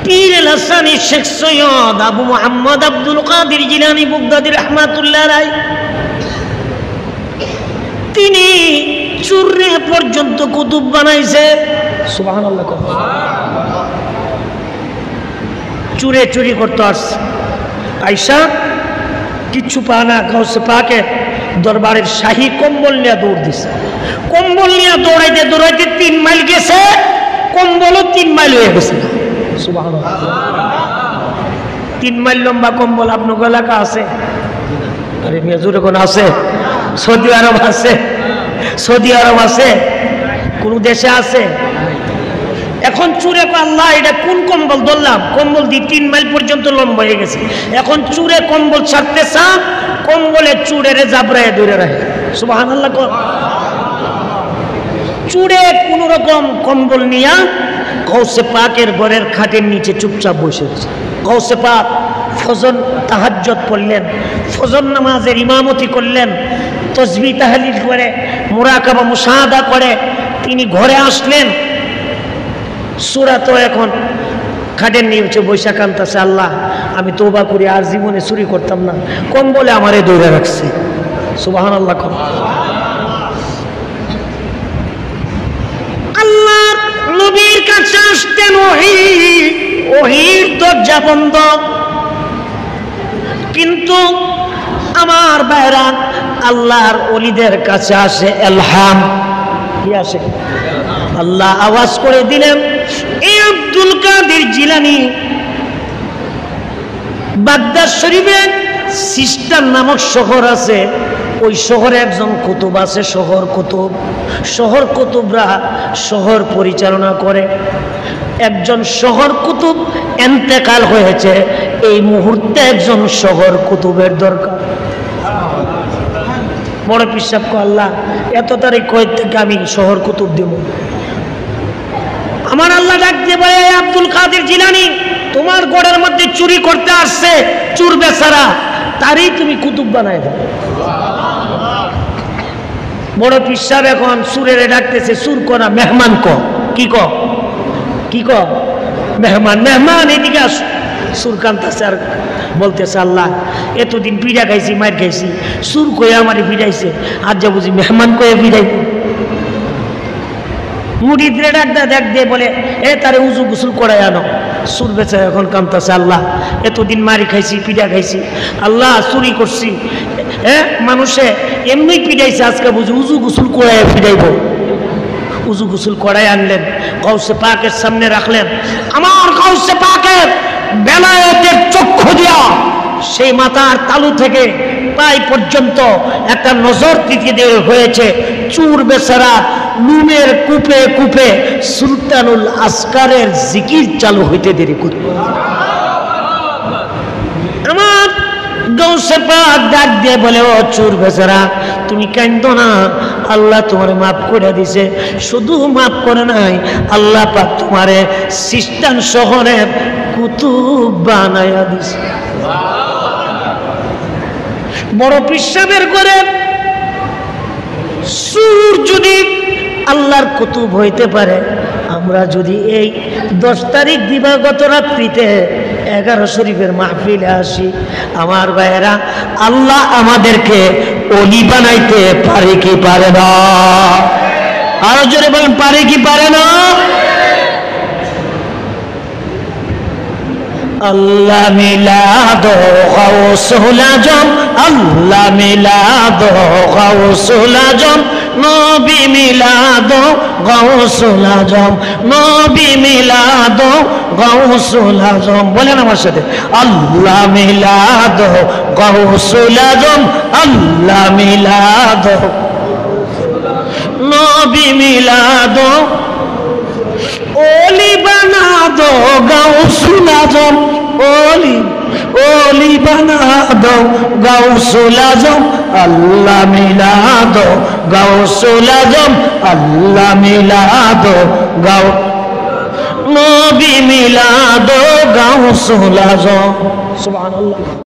পীর হাসানী শেখ সৈয়দ আবু মুহাম্মদ আব্দুল কাদের জিলানী বাগদাদী রাহমাতুল্লাহ আলাইহি, তিনি চুরে পর্যন্ত কুতুব বানাইছে। সুবহানাল্লাহ। চুরে চুরি করতে আসছে, আয়সা কিচ্ছু পানা গাউসে পাকে দরবারের শাহী কম্বল নিয়ে দৌড় দিছে। কম্বল নিয়ে দৌড়াইতে দৌড়াইতে 3 মাইল গেছে, কম্বলও 3 মাইল হয়ে গেছে। সুবহানাল্লাহ। 3 মাইল লম্বা কম্বল আপনার এলাকা আছে? আরে মেজুরে কোন আছে? সৌদি আরব আছে, সৌদি আরব আছে, কোন দেশে আছে? এখন চুরে আল্লাহ এটা কোন কম্বল ধরলাম, কম্বল দিয়ে 3 মাইল পর্যন্ত লম্বা হয়ে গেছে। এখন চুরে কম্বল ছাড়তে চান, কম্বলে চুরের জাবরায় ধরে রাখে। সুবহানাল্লাহ। চুরে কোন রকম কম্বল নিয়া গৌসে পাকের ঘরের খাটের নিচে চুপচাপ বসে আছে। গৌসে পাক ফজর তাহাজ্জুদ পড়লেন, ফজর নামাজের ইমামতি করলেন, তাসবিহ তাহলিল করে মুরাকাবা মুশাহাদা করে তিনি ঘরে আসলেন। সূরা তো এখন খাটের নিচে বৈশা কান্তাছে, আল্লাহ আমি তওবা করি, আর জীবনে চুরি করতাম না, কম্বলে আমারে ধরে রাখছে। সুবহানাল্লাহ। আল্লাহর নবীর কাছে আসতেন ওহী, ওহীর দরজা বন্ধ, কিন্তু আমার ভাইরা আল্লাহর ওলিদের কাছে আসে ইলহাম। কি আসে? আল্লাহ আওয়াজ করে দিলেন, এই আব্দুল কাদের জিলানী বাগদাদ শরীফে সিস্তান নামক শহর আছে, ওই শহরে একজন কুতুব আছে, শহর কুতুবরা শহর পরিচালনা করে। একজন শহর কুতুব ইন্তেকাল হয়েছে, এই মুহূর্তে একজন শহর কুতুবের দরকার। বড় পিসাব কো আল্লাহ এত তারিখ কই থেকে আমি শহর কুতুব দেব। আমার আল্লাহ ডাক দিয়ে বলে, আব্দুল কাদের জিলানী তোমার গড়ের মধ্যে চুরি করতে আসছে চুর বেচারা, তারই তুমি কুতুব বানায় দাও। বড় পিসাব এখন সুরের ডাকতেছে, সুর করা মেহমান ক কি ক কি ক মেহমান, মেহমান এদিকে আস। সুর কান্তাছে আর বলতেছে, আল্লাহ এতদিন পিড়া খাইছি, মার খাইছি, সুর কয়ে আমারে পিড়াইছে, আর যা বুঝি মেহমান কয়ে পিড়াইব। মুরিদরে ডাক দিয়ে বলে, এ তারে উজু গোসল করাই আনো। সুর বেচা এখন কান্তাছে, আল্লাহ এতদিন মারি খাইছি, পিড়া খাইছি, আল্লাহ চুরি করছি, মানুষে এমনি পিড়াইছে, আজকে বুঝি উজু গোসল করাই পিড়াইব। উজু গোসল করাই আনলেন, গাউসে পাকের সামনে রাখলেন। আমার গাউসে পাকের বেলায়েতের চক্ষু দিয়া সেই মাথার তালু থেকে পাই পর্যন্ত একটা নজর দিতে দেওয়া হয়েছে। চুর বেচারা নুনের কূপে কূপে সুলতানুল আসকারের জিকির চালু হইতে দেরি করবে। আমার গাউসে পাক ডাক দিয়ে বলে, ও চুর বেচারা তুমি কান্দো না, আল্লাহ তোমার মাফ করে দিছে। শুধু মাফ করে নাই, আল্লাহ পাক তোমারে সিস্তান শহরের কুতুব বানায়া দিছে। বড় পিসাবের করে সুর যদি আল্লাহর কুতুব হইতে পারে, আমরা যদি এই 10 তারিখ দিবাগত রাত্রিতে 11 শরীফের মাহফিলে আসি, আমার ভাইয়েরা আল্লাহ আমাদেরকে ওলি বানাইতে পারে কি পারে না? আরো জোরে বলেন, পারে কি পারে না? আল্লাহ মিলাদ গাউসুল আজম, আল্লাহ মিলাদ গাউসুল আজম, নবী মিলাদ গাউসুল আজম, নবী মিলাদ গাউসুল আজম। বলেন আমার সাথে, আল্লাহ মিলাদ গাউসুল আজম, আল্লাহ মিলাদ নবী মিলাদ ওলি বানা দো গাউসুল আজম, ওলি ওলি বানা দো গাউসুল আজম, আল্লাহ মিলাদ গাউসুল আজম, আল্লাহ মিলাদ গাউ নবী মিলাদ গাউসুল আজম। সুবহানাল্লাহ।